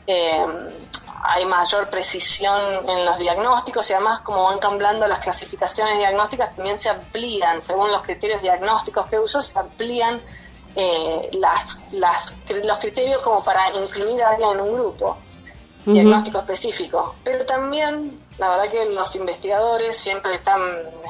hay mayor precisión en los diagnósticos y además, como van cambiando las clasificaciones diagnósticas, también se amplían, según los criterios diagnósticos que uso, se amplían los criterios como para incluir a alguien en un grupo diagnóstico específico. Pero también, la verdad que los investigadores siempre están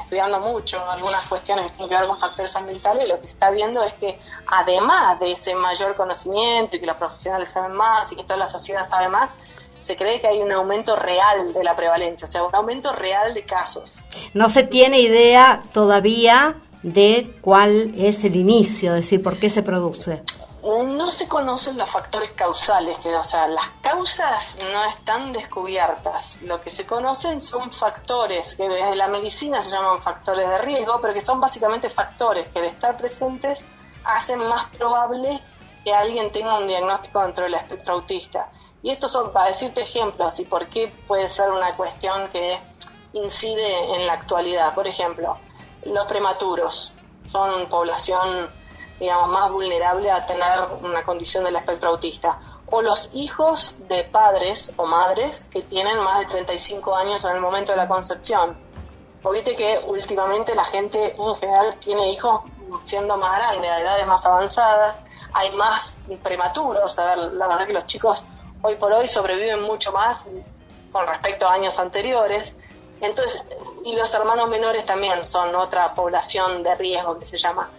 estudiando mucho algunas cuestiones que tienen que ver con factores ambientales, y lo que se está viendo es que además de ese mayor conocimiento y que los profesionales saben más y que toda la sociedad sabe más, se cree que hay un aumento real de la prevalencia, o sea, un aumento real de casos. No se tiene idea todavía de cuál es el inicio, es decir, por qué se produce. No se conocen los factores causales, o sea, las causas no están descubiertas. Lo que se conocen son factores que desde la medicina se llaman factores de riesgo, pero que son básicamente factores que de estar presentes hacen más probable que alguien tenga un diagnóstico dentro del espectro autista. Y estos son, para decirte ejemplos, y por qué puede ser una cuestión que incide en la actualidad. Por ejemplo, los prematuros son población, digamos, más vulnerable a tener una condición del espectro autista. O los hijos de padres o madres que tienen más de 35 años en el momento de la concepción. O viste que últimamente la gente en general tiene hijos siendo más grandes, a edades más avanzadas, hay más prematuros. A ver, la verdad que los chicos hoy por hoy sobreviven mucho más con respecto a años anteriores. Entonces, y los hermanos menores también son otra población de riesgo que se llama.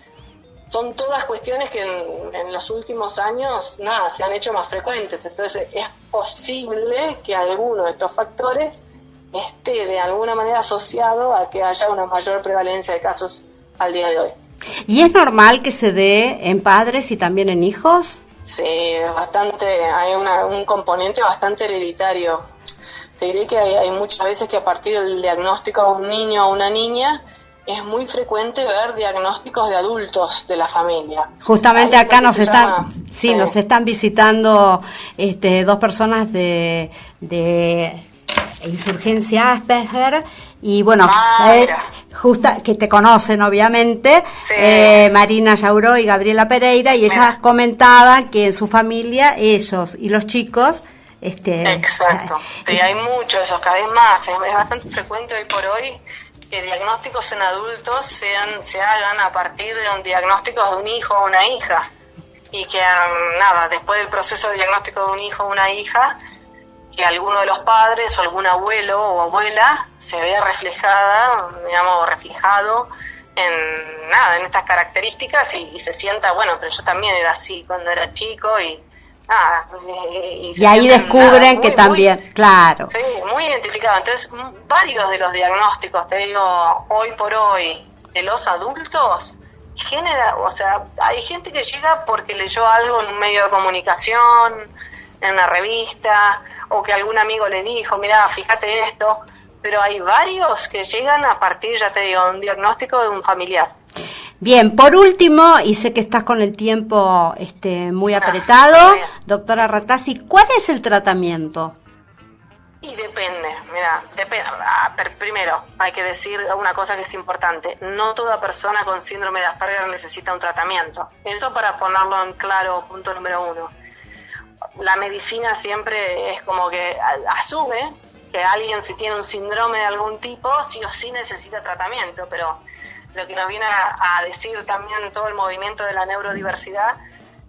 Son todas cuestiones que en los últimos años, se han hecho más frecuentes. Entonces, es posible que alguno de estos factores esté de alguna manera asociado a que haya una mayor prevalencia de casos al día de hoy. ¿Y es normal que se dé en padres y también en hijos? Sí, bastante, hay un componente bastante hereditario. Te diré que hay muchas veces que a partir del diagnóstico de un niño o una niña es muy frecuente ver diagnósticos de adultos de la familia. Justamente acá nos están visitando dos personas de Insurgencia Asperger, y bueno, que te conocen obviamente, sí. Marina Yauró y Gabriela Pereira, y ellas comentaban que en su familia ellos y los chicos exacto, sí, hay muchos de esos, cada vez más, es bastante frecuente hoy por hoy que diagnósticos en adultos se hagan a partir de un diagnóstico de un hijo o una hija, y que después del proceso de diagnóstico de un hijo o una hija, que alguno de los padres o algún abuelo o abuela se vea reflejado en estas características y se sienta, bueno, pero yo también era así cuando era chico, y ahí descubren que también, claro. Sí, muy identificado. Entonces, varios de los diagnósticos, te digo, hoy por hoy, de los adultos, hay gente que llega porque leyó algo en un medio de comunicación, en una revista, o que algún amigo le dijo, mirá, fíjate esto, pero hay varios que llegan a partir, ya te digo, de un diagnóstico de un familiar. Bien, por último, y sé que estás con el tiempo muy apretado, doctora Ratazzi, ¿cuál es el tratamiento? Y depende, primero hay que decir una cosa que es importante: no toda persona con síndrome de Asperger necesita un tratamiento. Eso para ponerlo en claro, punto número 1. La medicina siempre es como que asume que alguien, si tiene un síndrome de algún tipo, sí o sí necesita tratamiento, pero lo que nos viene a decir también todo el movimiento de la neurodiversidad,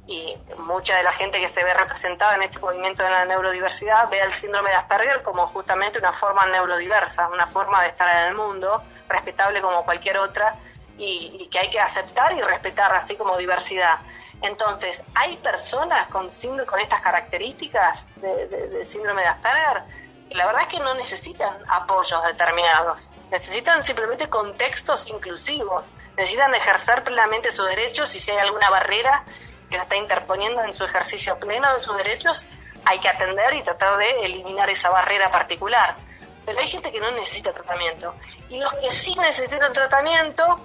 y mucha de la gente que se ve representada en este movimiento de la neurodiversidad ve el síndrome de Asperger como justamente una forma neurodiversa, una forma de estar en el mundo, respetable como cualquier otra, y que hay que aceptar y respetar así como diversidad. Entonces, hay personas con estas características de síndrome de Asperger, y la verdad es que no necesitan apoyos determinados, necesitan simplemente contextos inclusivos, necesitan ejercer plenamente sus derechos, y si hay alguna barrera que se está interponiendo en su ejercicio pleno de sus derechos, hay que atender y tratar de eliminar esa barrera particular. Pero hay gente que no necesita tratamiento, y los que sí necesitan tratamiento,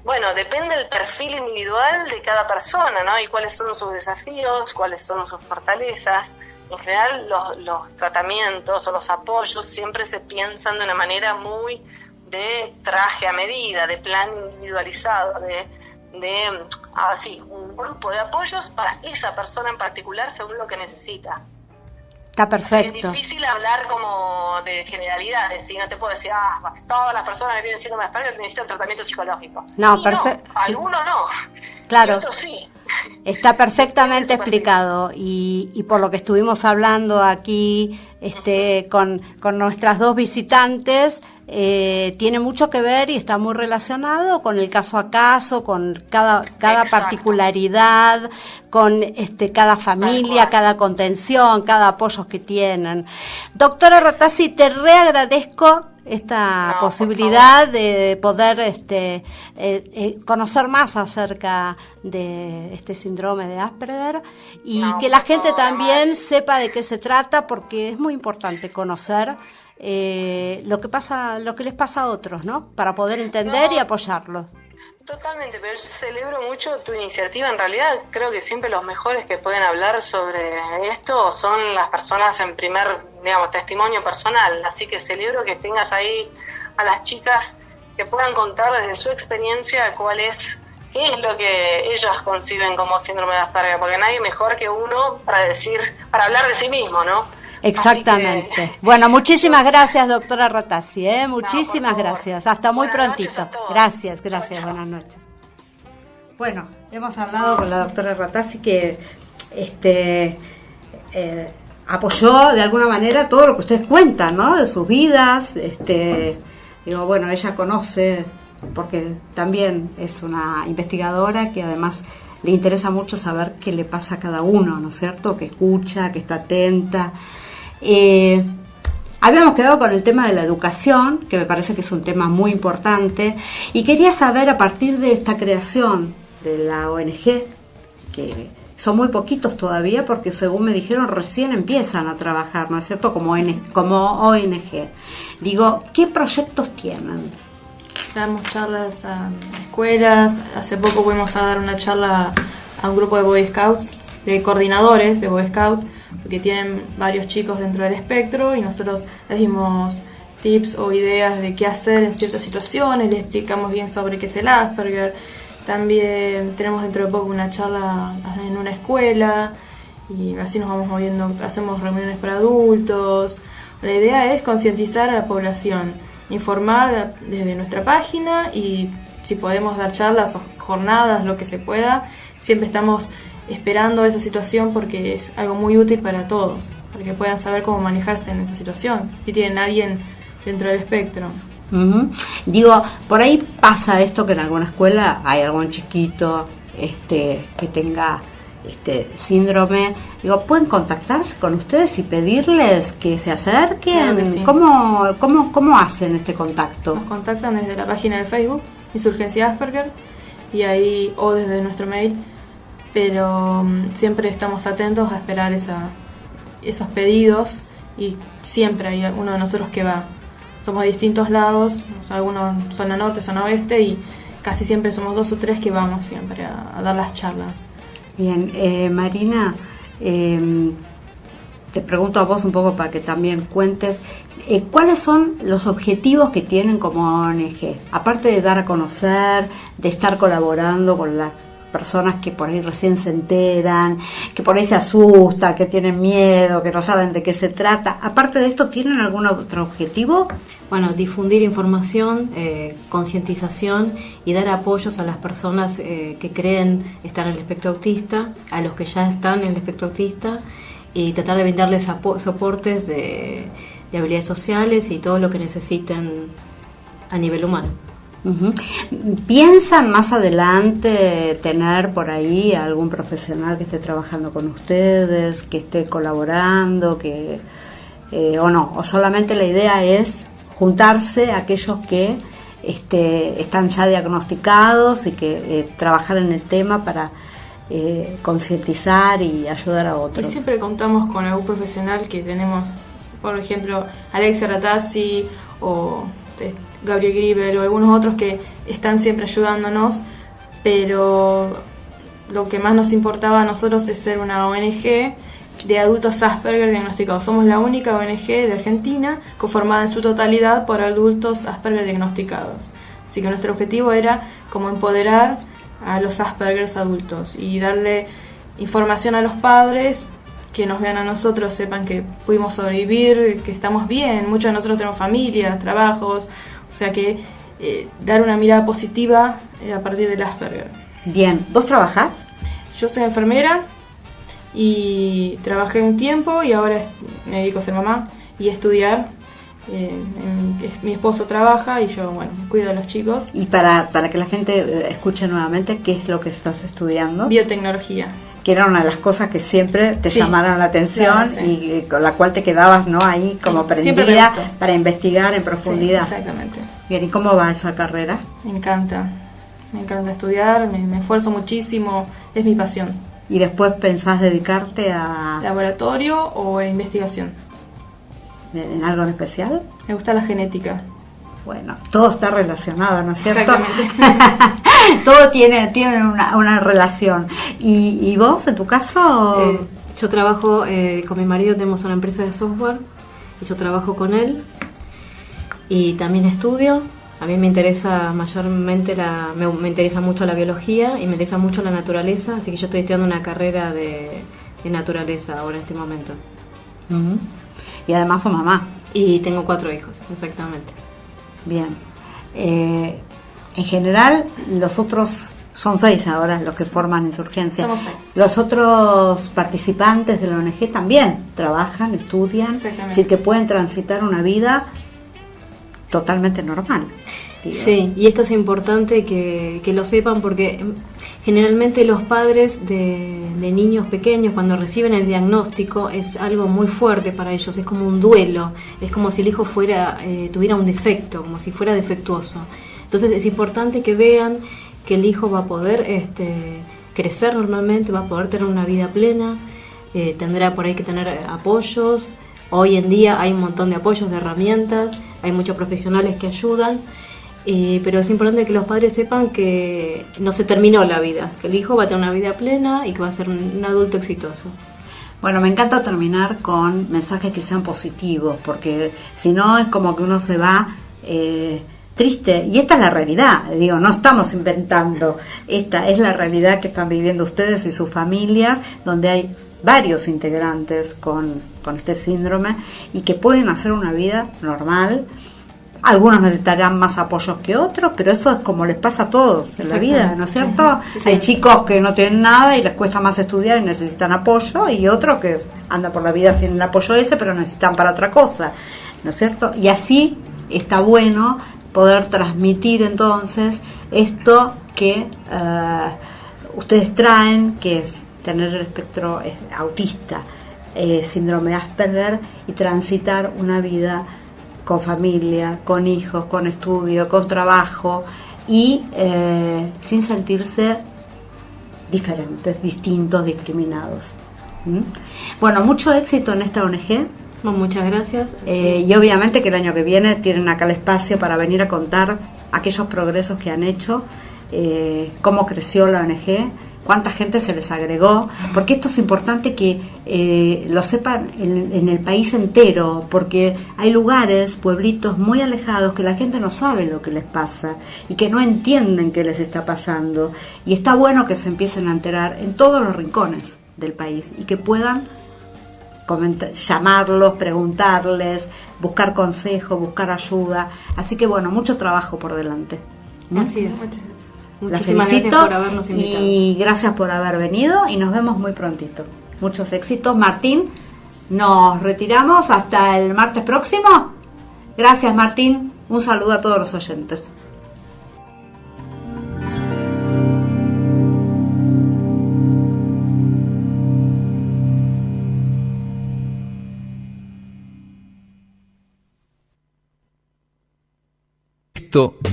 bueno, depende del perfil individual de cada persona, ¿no? Y cuáles son sus desafíos, cuáles son sus fortalezas. En general, los tratamientes o los apoyos siempre se piensan de una manera muy de traje a medida, de plan individualizado, un grupo de apoyos para esa persona en particular según lo que necesita. Está perfecto. Es difícil hablar como de generalidades, ¿sí? No te puedo decir, todas las personas que tienen síndrome de Asperger necesitan tratamiento psicológico. No, perfecto. Algunos no, claro. y otros sí. Está perfectamente explicado y por lo que estuvimos hablando aquí con nuestras dos visitantes, tiene mucho que ver y está muy relacionado con el caso a caso, con cada particularidad, con cada familia, cada contención, cada apoyo que tienen. Doctora Ratazzi, te reagradezco esta posibilidad de poder conocer más acerca de este síndrome de Asperger y que la gente también sepa de qué se trata, porque es muy importante conocer lo que les pasa a otros, ¿no? Para poder entender y apoyarlos. Totalmente, pero yo celebro mucho tu iniciativa. En realidad creo que siempre los mejores que pueden hablar sobre esto son las personas en primer, testimonio personal. Así que celebro que tengas ahí a las chicas que puedan contar desde su experiencia qué es lo que ellas conciben como síndrome de Asperger, porque nadie mejor que uno para hablar de sí mismo, ¿no? Exactamente. Bueno, muchísimas gracias, doctora Ratazzi, muchísimas gracias. Hasta muy prontito. Gracias, buenas noches. Bueno, hemos hablado con la doctora Ratazzi que apoyó de alguna manera todo lo que ustedes cuentan, ¿no? De sus vidas. Ella conoce, porque también es una investigadora que además le interesa mucho saber qué le pasa a cada uno, ¿no es cierto? Que escucha, que está atenta. Habíamos quedado con el tema de la educación, que me parece que es un tema muy importante, y quería saber, a partir de esta creación de la ONG, que son muy poquitos todavía, porque según me dijeron recién empiezan a trabajar, ¿no es cierto?, como ONG. Digo, ¿qué proyectos tienen? Damos charlas a escuelas. Hace poco fuimos a dar una charla a un grupo de Boy Scouts, de coordinadores de Boy Scouts, porque tienen varios chicos dentro del espectro, y nosotros les dimos tips o ideas de qué hacer en ciertas situaciones, les explicamos bien sobre qué es el Asperger. También tenemos dentro de poco una charla en una escuela, y así nos vamos moviendo. Hacemos reuniones para adultos. La idea es concientizar a la población, informar desde nuestra página, y si podemos dar charlas o jornadas, lo que se pueda. Siempre estamos esperando esa situación porque es algo muy útil para todos, para que puedan saber cómo manejarse en esa situación si tienen a alguien dentro del espectro. Uh-huh. Digo, por ahí pasa esto, que en alguna escuela hay algún chiquito que tenga síndrome. Digo, ¿pueden contactarse con ustedes y pedirles que se acerquen? Claro que sí. ¿Cómo hacen este contacto? Nos contactan desde la página de Facebook, Insurgencia Asperger, y ahí, o desde nuestro mail, pero siempre estamos atentos a esperar esos pedidos, y siempre hay uno de nosotros que va. Somos de distintos lados, algunos zona norte, zona oeste, y casi siempre somos 2 o 3 que vamos siempre a dar las charlas. Bien, Marina, te pregunto a vos un poco para que también cuentes, ¿cuáles son los objetivos que tienen como ONG? Aparte de dar a conocer, de estar colaborando con las personas que por ahí recién se enteran, que por ahí se asustan, que tienen miedo, que no saben de qué se trata. Aparte de esto, ¿tienen algún otro objetivo? Bueno, difundir información, concientización y dar apoyos a las personas que creen estar en el espectro autista, a los que ya están en el espectro autista, y tratar de brindarles soportes de habilidades sociales y todo lo que necesiten a nivel humano. Uh-huh. ¿Piensan más adelante tener por ahí algún profesional que esté trabajando con ustedes, que esté colaborando, o no? ¿O solamente la idea es juntarse a aquellos que están ya diagnosticados y que trabajar en el tema para concientizar y ayudar a otros? Y siempre contamos con algún profesional que tenemos, por ejemplo, Alexia Ratazzi o Gabriel Gribel o algunos otros que están siempre ayudándonos, pero lo que más nos importaba a nosotros es ser una ONG de adultos Asperger diagnosticados. Somos la única ONG de Argentina conformada en su totalidad por adultos Asperger diagnosticados. Así que nuestro objetivo era como empoderar a los Aspergers adultos y darle información a los padres, que nos vean a nosotros, sepan que pudimos sobrevivir, que estamos bien. Muchos de nosotros tenemos familias, trabajos, o sea que dar una mirada positiva a partir del Asperger. Bien, ¿vos trabajás? Yo soy enfermera y trabajé un tiempo y ahora me dedico a ser mamá y a estudiar. Mi esposo trabaja y yo, bueno, cuido a los chicos. Y para que la gente escuche nuevamente, ¿qué es lo que estás estudiando? Biotecnología. Que era una de las cosas que siempre te llamaron la atención, claro, sí. Y con la cual te quedabas, ¿no?, ahí como prendida para investigar en profundidad. Sí, exactamente. Bien, ¿y cómo va esa carrera? Me encanta estudiar, me esfuerzo muchísimo, es mi pasión. ¿Y después pensás dedicarte a laboratorio o a investigación? ¿En algo en especial? Me gusta la genética. Bueno, todo está relacionado, ¿no es cierto? Exactamente. Todo tiene una relación. ¿Y vos, en tu caso? Yo trabajo con mi marido, tenemos una empresa de software y yo trabajo con él y también estudio. A mí me interesa mayormente me interesa mucho la biología y me interesa mucho la naturaleza, así que yo estoy estudiando una carrera de naturaleza ahora en este momento. Uh-huh. Y además sos mamá. Y tengo 4 hijos, exactamente. Bien. En general, los otros, son 6 ahora los que forman Insurgencia. Somos 6. Los otros participantes de la ONG también trabajan, estudian, es decir, que pueden transitar una vida totalmente normal. Digo. Sí, y esto es importante que lo sepan porque generalmente los padres de niños pequeños cuando reciben el diagnóstico es algo muy fuerte para ellos, es como un duelo, es como si el hijo tuviera un defecto, como si fuera defectuoso. Entonces es importante que vean que el hijo va a poder crecer normalmente, va a poder tener una vida plena, tendrá por ahí que tener apoyos. Hoy en día hay un montón de apoyos, de herramientas, hay muchos profesionales que ayudan, pero es importante que los padres sepan que no se terminó la vida, que el hijo va a tener una vida plena y que va a ser un adulto exitoso. Bueno, me encanta terminar con mensajes que sean positivos, porque si no es como que uno se va triste, y esta es la realidad, digo, no estamos inventando, esta es la realidad que están viviendo ustedes y sus familias, donde hay varios integrantes con este síndrome y que pueden hacer una vida normal. Algunos necesitarán más apoyos que otros, pero eso es como les pasa a todos en la vida, ¿no es cierto? Sí, sí. Hay chicos que no tienen nada y les cuesta más estudiar y necesitan apoyo, y otros que andan por la vida sin el apoyo ese, pero necesitan para otra cosa, ¿no es cierto? Y así está bueno poder transmitir entonces esto que ustedes traen, que es tener el espectro autista, síndrome de Asperger, y transitar una vida con familia, con hijos, con estudio, con trabajo, y sin sentirse diferentes, distintos, discriminados. Bueno, mucho éxito en esta ONG. Muchas gracias. Y obviamente que el año que viene tienen acá el espacio para venir a contar aquellos progresos que han hecho, cómo creció la ONG, cuánta gente se les agregó, porque esto es importante que lo sepan en el país entero, porque hay lugares, pueblitos muy alejados que la gente no sabe lo que les pasa y que no entienden qué les está pasando, y está bueno que se empiecen a enterar en todos los rincones del país y que puedan llamarlos, preguntarles, buscar consejo, buscar ayuda. Así que bueno, mucho trabajo por delante. Así es. La Muchísimas felicito, gracias por habernos invitado. y gracias por haber venido, y nos vemos muy prontito. Muchos éxitos, Martín. Nos retiramos hasta el martes próximo. Gracias, Martín. Un saludo a todos los oyentes.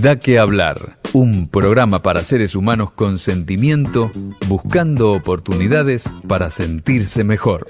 Da que hablar, un programa para seres humanos con sentimiento, buscando oportunidades para sentirse mejor.